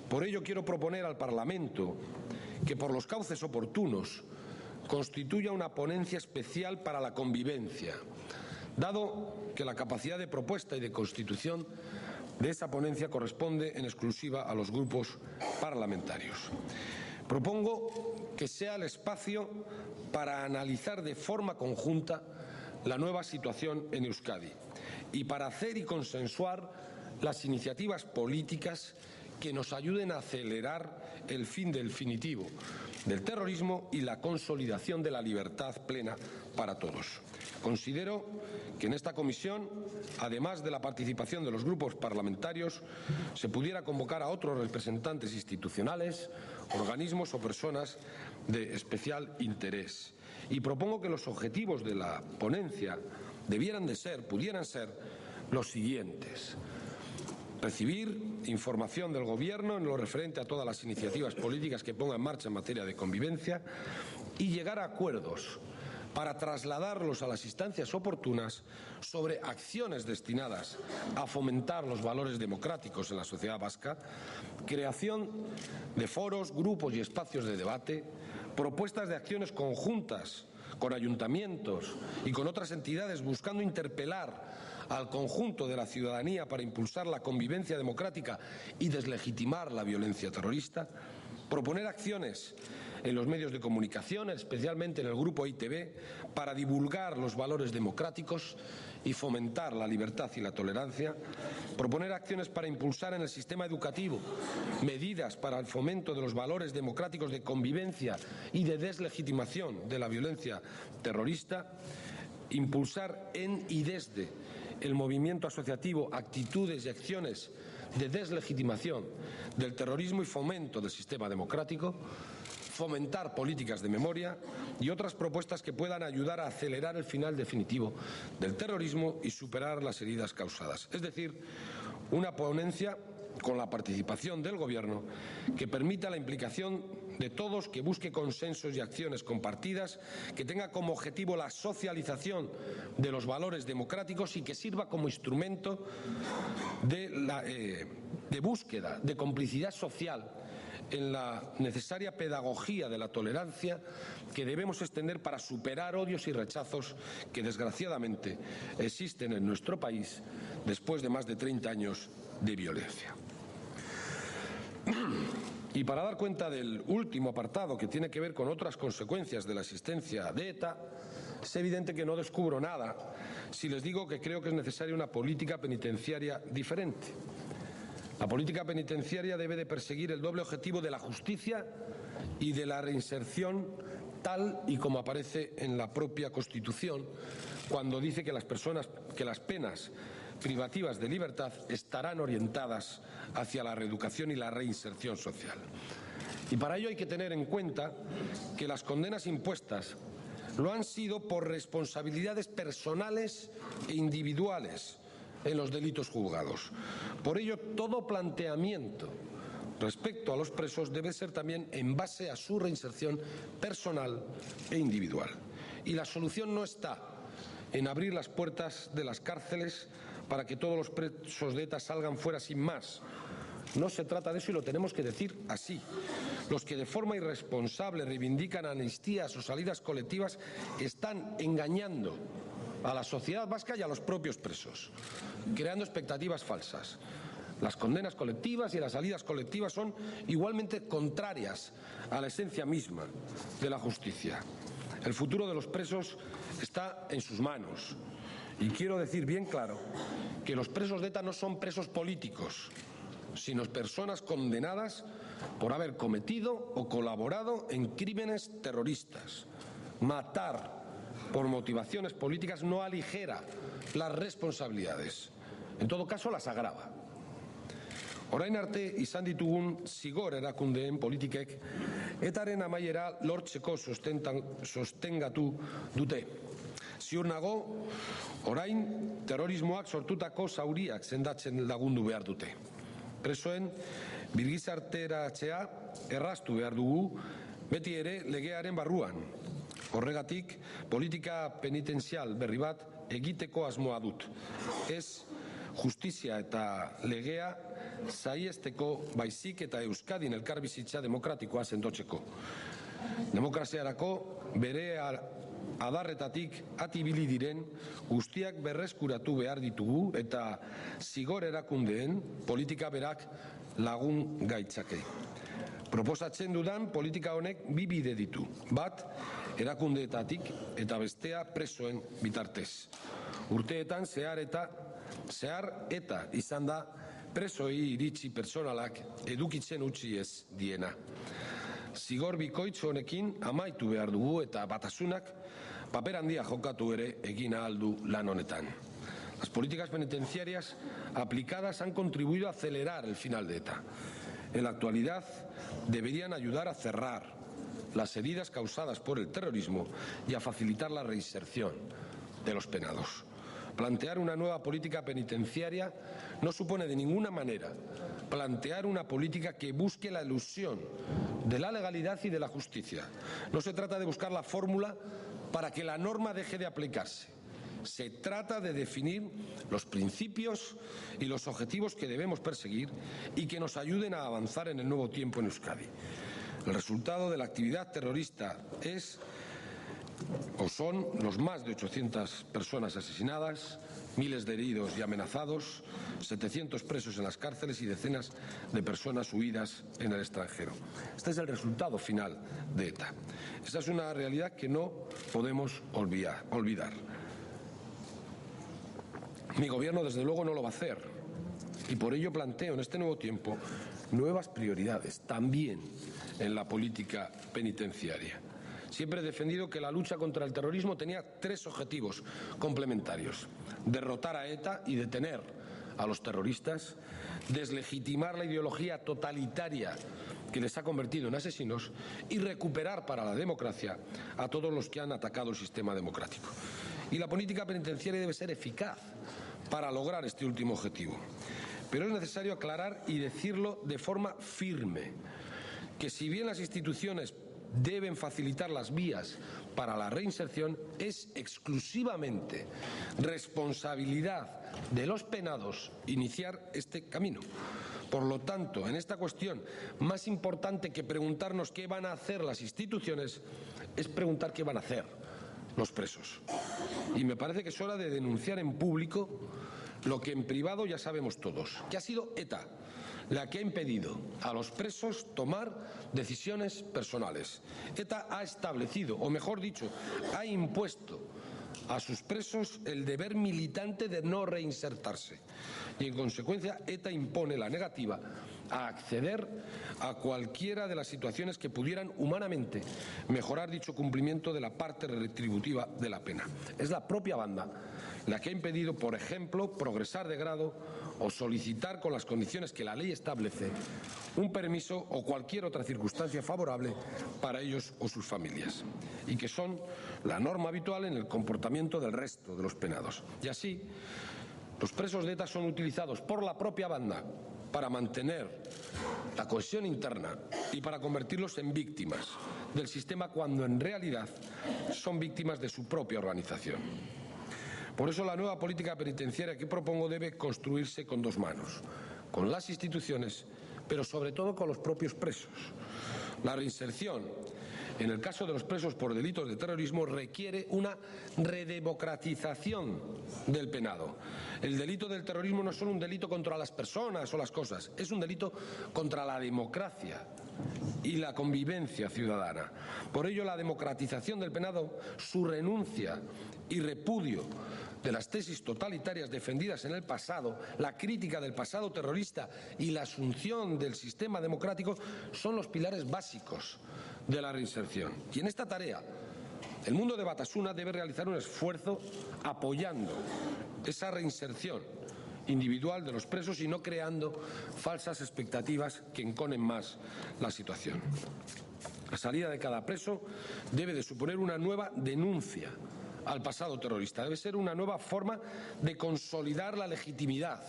Por ello quiero proponer al Parlamento que, por los cauces oportunos, constituya una ponencia especial para la convivencia, dado que la capacidad de propuesta y de constitución de esa ponencia corresponde en exclusiva a los grupos parlamentarios. Propongo que sea el espacio para analizar de forma conjunta la nueva situación en Euskadi y para hacer y consensuar las iniciativas políticas que nos ayuden a acelerar el fin definitivo del terrorismo y la consolidación de la libertad plena para todos. Considero que en esta comisión, además de la participación de los grupos parlamentarios, se pudiera convocar a otros representantes institucionales, organismos o personas de especial interés. Y propongo que los objetivos de la ponencia pudieran ser los siguientes: recibir información del Gobierno en lo referente a todas las iniciativas políticas que ponga en marcha en materia de convivencia y llegar a acuerdos para trasladarlos a las instancias oportunas sobre acciones destinadas a fomentar los valores democráticos en la sociedad vasca, creación de foros, grupos y espacios de debate, propuestas de acciones conjuntas con ayuntamientos y con otras entidades, buscando interpelar al conjunto de la ciudadanía para impulsar la convivencia democrática y deslegitimar la violencia terrorista, proponer acciones en los medios de comunicación, especialmente en el grupo ITV, para divulgar los valores democráticos y fomentar la libertad y la tolerancia, proponer acciones para impulsar en el sistema educativo medidas para el fomento de los valores democráticos de convivencia y de deslegitimación de la violencia terrorista, impulsar en y desde el movimiento asociativo actitudes y acciones de deslegitimación del terrorismo y fomento del sistema democrático, fomentar políticas de memoria y otras propuestas que puedan ayudar a acelerar el final definitivo del terrorismo y superar las heridas causadas. Es decir, una ponencia con la participación del Gobierno que permita la implicación de todos, que busque consensos y acciones compartidas, que tenga como objetivo la socialización de los valores democráticos y que sirva como instrumento de búsqueda de complicidad social en la necesaria pedagogía de la tolerancia que debemos extender para superar odios y rechazos que desgraciadamente existen en nuestro país después de más de 30 años de violencia. Y para dar cuenta del último apartado, que tiene que ver con otras consecuencias de la existencia de ETA, es evidente que no descubro nada si les digo que creo que es necesaria una política penitenciaria diferente. La política penitenciaria debe de perseguir el doble objetivo de la justicia y de la reinserción, tal y como aparece en la propia Constitución, cuando dice que las penas privativas de libertad estarán orientadas hacia la reeducación y la reinserción social. Y para ello hay que tener en cuenta que las condenas impuestas lo han sido por responsabilidades personales e individuales en los delitos juzgados. Por ello, todo planteamiento respecto a los presos debe ser también en base a su reinserción personal e individual. Y la solución no está en abrir las puertas de las cárceles para que todos los presos de ETA salgan fuera sin más. No se trata de eso y lo tenemos que decir así. Los que de forma irresponsable reivindican amnistías o salidas colectivas están engañando a la sociedad vasca y a los propios presos, creando expectativas falsas. Las condenas colectivas y las salidas colectivas son igualmente contrarias a la esencia misma de la justicia. El futuro de los presos está en sus manos. Y quiero decir bien claro que los presos de ETA no son presos políticos, sino personas condenadas por haber cometido o colaborado en crímenes terroristas. Matar por motivaciones políticas no aligera las responsabilidades, en todo caso las agrava. Orain arte izan ditugun zigor erakundeen politikek etaren amaiera lortzeko sostengatu dute. Ziur nago, orain terrorismoak sortutako zauriak sendatzen lagundu behar dute. Presoen birgizarteratzea erraztu behar dugu, beti ere legearen barruan. Horregatik, politika penitenzial berri bat egiteko asmoa dut. Ez justizia eta legea sahiesteko baizik eta Euskadin elkarbizitza demokratikoa sendotzeko. Demokraziarako bere adarretatik atibili diren guztiak berreskuratu behar ditugu eta zigor erakundeen politika berak lagun gaitzake. Proposatzen dudan politika honek bi bide ditu. Bat, erakundeetatik eta bestea presoen bitartez. Urteetan zehar eta izan da presoi iritzi pertsonalak edukitzen utzi ez diena. Zigor bikoitz honekin amaitu behar dugu eta batasunak paper handia jokatu ere egin ahal du lan honetan. Las políticas penitenciarias aplicadas han contribuido a acelerar el final de ETA. En la actualidad deberían ayudar a cerrar las heridas causadas por el terrorismo y a facilitar la reinserción de los penados. Plantear una nueva política penitenciaria no supone de ninguna manera plantear una política que busque la elusión de la legalidad y de la justicia. No se trata de buscar la fórmula para que la norma deje de aplicarse. Se trata de definir los principios y los objetivos que debemos perseguir y que nos ayuden a avanzar en el nuevo tiempo en Euskadi. El resultado de la actividad terrorista es o son los más de 800 personas asesinadas, miles de heridos y amenazados, 700 presos en las cárceles y decenas de personas huidas en el extranjero. Este es el resultado final de ETA. Esa es una realidad que no podemos olvidar. Mi Gobierno, desde luego, no lo va a hacer y por ello planteo en este nuevo tiempo nuevas prioridades, también en la política penitenciaria. Siempre he defendido que la lucha contra el terrorismo tenía tres objetivos complementarios: derrotar a ETA y detener a los terroristas, deslegitimar la ideología totalitaria que les ha convertido en asesinos y recuperar para la democracia a todos los que han atacado el sistema democrático. Y la política penitenciaria debe ser eficaz para lograr este último objetivo. Pero es necesario aclarar y decirlo de forma firme que si bien las instituciones deben facilitar las vías para la reinserción, es exclusivamente responsabilidad de los penados iniciar este camino. Por lo tanto, en esta cuestión, más importante que preguntarnos qué van a hacer las instituciones, es preguntar qué van a hacer los presos. Y me parece que es hora de denunciar en público lo que en privado ya sabemos todos, que ha sido ETA la que ha impedido a los presos tomar decisiones personales. ETA ha establecido, o mejor dicho, ha impuesto a sus presos el deber militante de no reinsertarse. Y en consecuencia, ETA impone la negativa a acceder a cualquiera de las situaciones que pudieran humanamente mejorar dicho cumplimiento de la parte retributiva de la pena. Es la propia banda la que ha impedido, por ejemplo, progresar de grado o solicitar, con las condiciones que la ley establece, un permiso o cualquier otra circunstancia favorable para ellos o sus familias, y que son la norma habitual en el comportamiento del resto de los penados. Y así, los presos de ETA son utilizados por la propia banda para mantener la cohesión interna y para convertirlos en víctimas del sistema, cuando en realidad son víctimas de su propia organización. Por eso la nueva política penitenciaria que propongo debe construirse con dos manos: con las instituciones, pero sobre todo con los propios presos. La reinserción, en el caso de los presos por delitos de terrorismo, requiere una redemocratización del penado. El delito del terrorismo no es solo un delito contra las personas o las cosas, es un delito contra la democracia y la convivencia ciudadana. Por ello, la democratización del penado, su renuncia y repudio de las tesis totalitarias defendidas en el pasado, la crítica del pasado terrorista y la asunción del sistema democrático son los pilares básicos de la reinserción. Y en esta tarea, el mundo de Batasuna debe realizar un esfuerzo apoyando esa reinserción individual de los presos y no creando falsas expectativas que enconen más la situación. La salida de cada preso debe de suponer una nueva denuncia al pasado terrorista. Debe ser una nueva forma de consolidar la legitimidad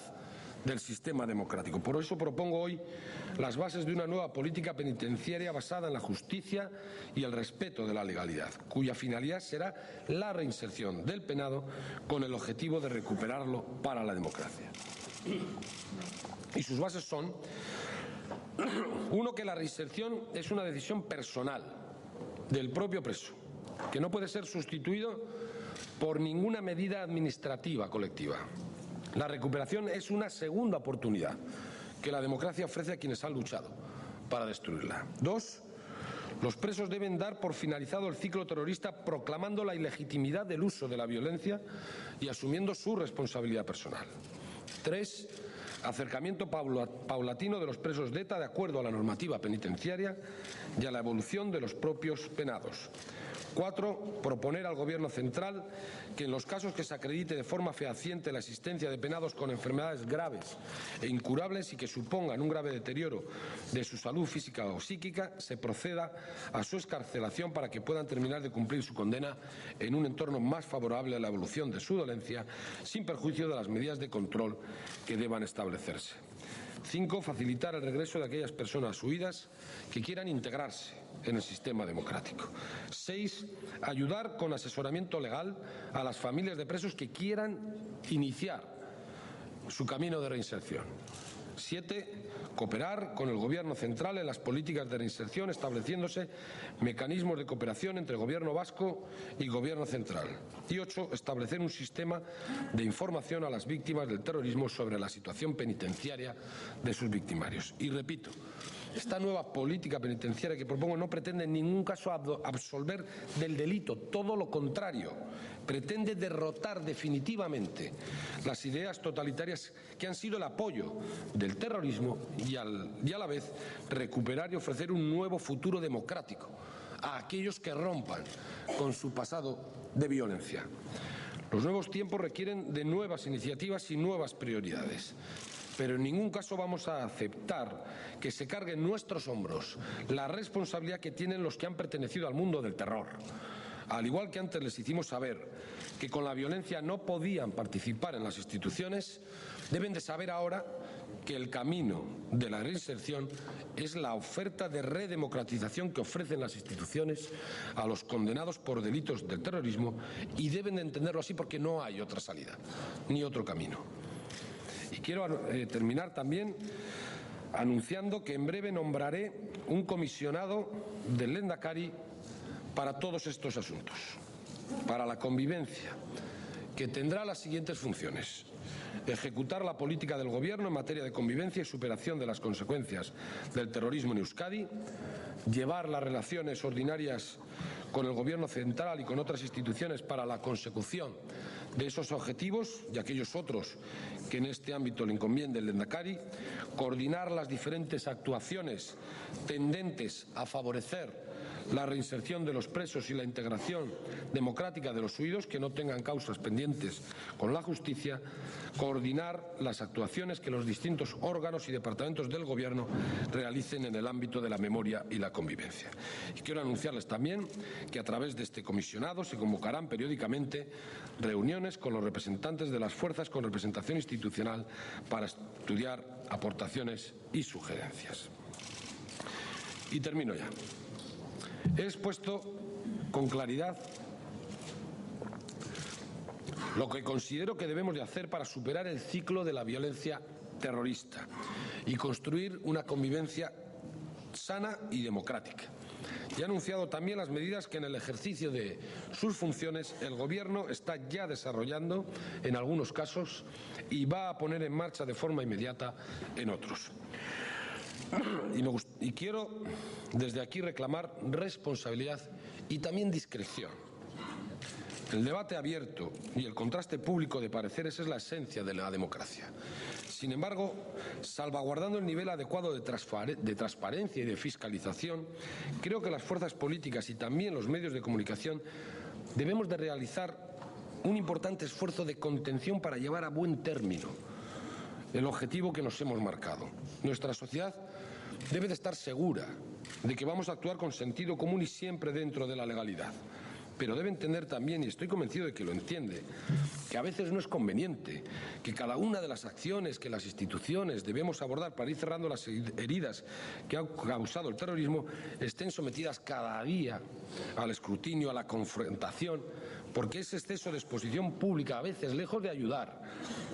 del sistema democrático. Por eso propongo hoy las bases de una nueva política penitenciaria basada en la justicia y el respeto de la legalidad, cuya finalidad será la reinserción del penado con el objetivo de recuperarlo para la democracia. Y sus bases son: uno, que la reinserción es una decisión personal del propio preso, que no puede ser sustituido por ninguna medida administrativa colectiva. La recuperación es una segunda oportunidad que la democracia ofrece a quienes han luchado para destruirla. Dos, los presos deben dar por finalizado el ciclo terrorista proclamando la ilegitimidad del uso de la violencia y asumiendo su responsabilidad personal. Tres, acercamiento paulatino de los presos de ETA de acuerdo a la normativa penitenciaria y a la evolución de los propios penados. 4. Proponer al Gobierno central que en los casos que se acredite de forma fehaciente la existencia de penados con enfermedades graves e incurables y que supongan un grave deterioro de su salud física o psíquica, se proceda a su excarcelación para que puedan terminar de cumplir su condena en un entorno más favorable a la evolución de su dolencia, sin perjuicio de las medidas de control que deban establecerse. 5. Facilitar el regreso de aquellas personas huidas que quieran integrarse en el sistema democrático. 6. Ayudar con asesoramiento legal a las familias de presos que quieran iniciar su camino de reinserción. 7. Cooperar con el Gobierno central en las políticas de reinserción, estableciéndose mecanismos de cooperación entre el Gobierno vasco y Gobierno central. Y 8. Establecer un sistema de información a las víctimas del terrorismo sobre la situación penitenciaria de sus victimarios. Y repito, esta nueva política penitenciaria que propongo no pretende en ningún caso absolver del delito, todo lo contrario. Pretende derrotar definitivamente las ideas totalitarias que han sido el apoyo del terrorismo y a la vez recuperar y ofrecer un nuevo futuro democrático a aquellos que rompan con su pasado de violencia. Los nuevos tiempos requieren de nuevas iniciativas y nuevas prioridades. Pero en ningún caso vamos a aceptar que se cargue en nuestros hombros la responsabilidad que tienen los que han pertenecido al mundo del terror. Al igual que antes les hicimos saber que con la violencia no podían participar en las instituciones, deben de saber ahora que el camino de la reinserción es la oferta de redemocratización que ofrecen las instituciones a los condenados por delitos del terrorismo, y deben de entenderlo así porque no hay otra salida ni otro camino. Y quiero terminar también anunciando que en breve nombraré un comisionado del Lehendakari para todos estos asuntos, para la convivencia, que tendrá las siguientes funciones: ejecutar la política del Gobierno en materia de convivencia y superación de las consecuencias del terrorismo en Euskadi, llevar las relaciones ordinarias con el Gobierno central y con otras instituciones para la consecución de esos objetivos y aquellos otros que en este ámbito le encomiende el Lehendakari, coordinar las diferentes actuaciones tendentes a favorecer la reinserción de los presos y la integración democrática de los huidos que no tengan causas pendientes con la justicia, coordinar las actuaciones que los distintos órganos y departamentos del Gobierno realicen en el ámbito de la memoria y la convivencia. Y quiero anunciarles también que a través de este comisionado se convocarán periódicamente reuniones con los representantes de las fuerzas con representación institucional para estudiar aportaciones y sugerencias. Y termino ya. He expuesto con claridad lo que considero que debemos de hacer para superar el ciclo de la violencia terrorista y construir una convivencia sana y democrática. Y he anunciado también las medidas que en el ejercicio de sus funciones el Gobierno está ya desarrollando en algunos casos y va a poner en marcha de forma inmediata en otros. Y quiero desde aquí reclamar responsabilidad y también discreción. El debate abierto y el contraste público de pareceres es la esencia de la democracia. Sin embargo, salvaguardando el nivel adecuado de transparencia y de fiscalización, creo que las fuerzas políticas y también los medios de comunicación debemos de realizar un importante esfuerzo de contención para llevar a buen término el objetivo que nos hemos marcado. Nuestra sociedad debe de estar segura de que vamos a actuar con sentido común y siempre dentro de la legalidad. Pero debe entender también, y estoy convencido de que lo entiende, que a veces no es conveniente que cada una de las acciones que las instituciones debemos abordar para ir cerrando las heridas que ha causado el terrorismo estén sometidas cada día al escrutinio, a la confrontación, porque ese exceso de exposición pública, a veces lejos de ayudar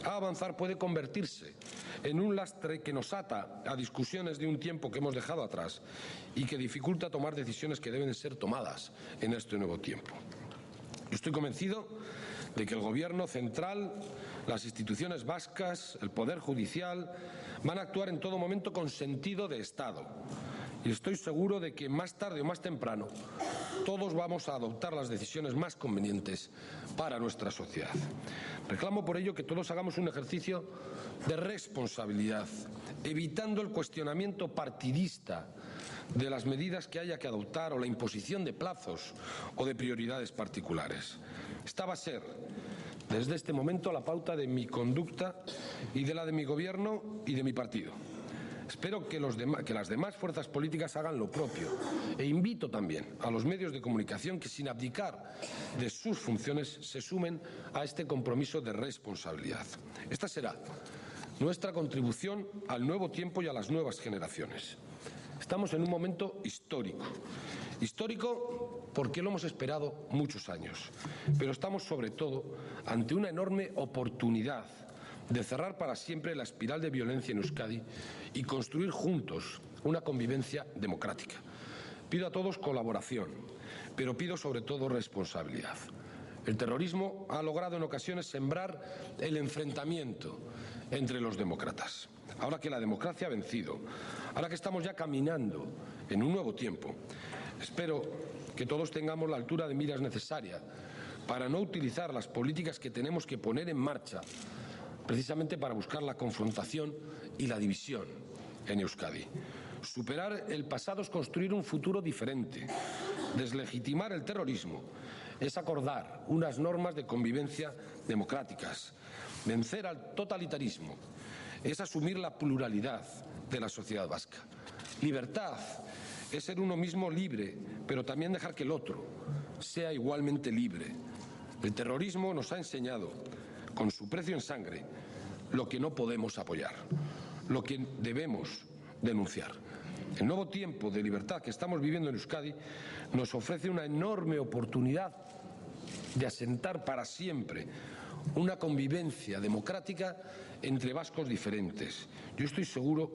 a avanzar, puede convertirse en un lastre que nos ata a discusiones de un tiempo que hemos dejado atrás y que dificulta tomar decisiones que deben ser tomadas en este nuevo tiempo. Estoy convencido de que el Gobierno central, las instituciones vascas, el Poder Judicial van a actuar en todo momento con sentido de Estado. Y estoy seguro de que más tarde o más temprano todos vamos a adoptar las decisiones más convenientes para nuestra sociedad. Reclamo por ello que todos hagamos un ejercicio de responsabilidad, evitando el cuestionamiento partidista de las medidas que haya que adoptar o la imposición de plazos o de prioridades particulares. Esta va a ser, desde este momento, la pauta de mi conducta y de la de mi Gobierno y de mi partido. Espero que las demás fuerzas políticas hagan lo propio e invito también a los medios de comunicación que, sin abdicar de sus funciones, se sumen a este compromiso de responsabilidad. Esta será nuestra contribución al nuevo tiempo y a las nuevas generaciones. Estamos en un momento histórico. Histórico porque lo hemos esperado muchos años, pero estamos sobre todo ante una enorme oportunidad de cerrar para siempre la espiral de violencia en Euskadi y construir juntos una convivencia democrática. Pido a todos colaboración, pero pido sobre todo responsabilidad. El terrorismo ha logrado en ocasiones sembrar el enfrentamiento entre los demócratas. Ahora que la democracia ha vencido, ahora que estamos ya caminando en un nuevo tiempo, espero que todos tengamos la altura de miras necesaria para no utilizar las políticas que tenemos que poner en marcha precisamente para buscar la confrontación y la división en Euskadi. Superar el pasado es construir un futuro diferente. Deslegitimar el terrorismo es acordar unas normas de convivencia democráticas. Vencer al totalitarismo es asumir la pluralidad de la sociedad vasca. Libertad es ser uno mismo libre, pero también dejar que el otro sea igualmente libre. El terrorismo nos ha enseñado, con su precio en sangre, lo que no podemos apoyar, lo que debemos denunciar. El nuevo tiempo de libertad que estamos viviendo en Euskadi nos ofrece una enorme oportunidad de asentar para siempre una convivencia democrática entre vascos diferentes. Yo estoy seguro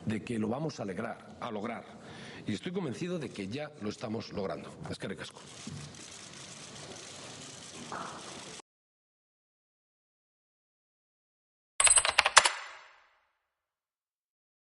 de que lo vamos a lograr y estoy convencido de que ya lo estamos logrando. Eskerrik asko.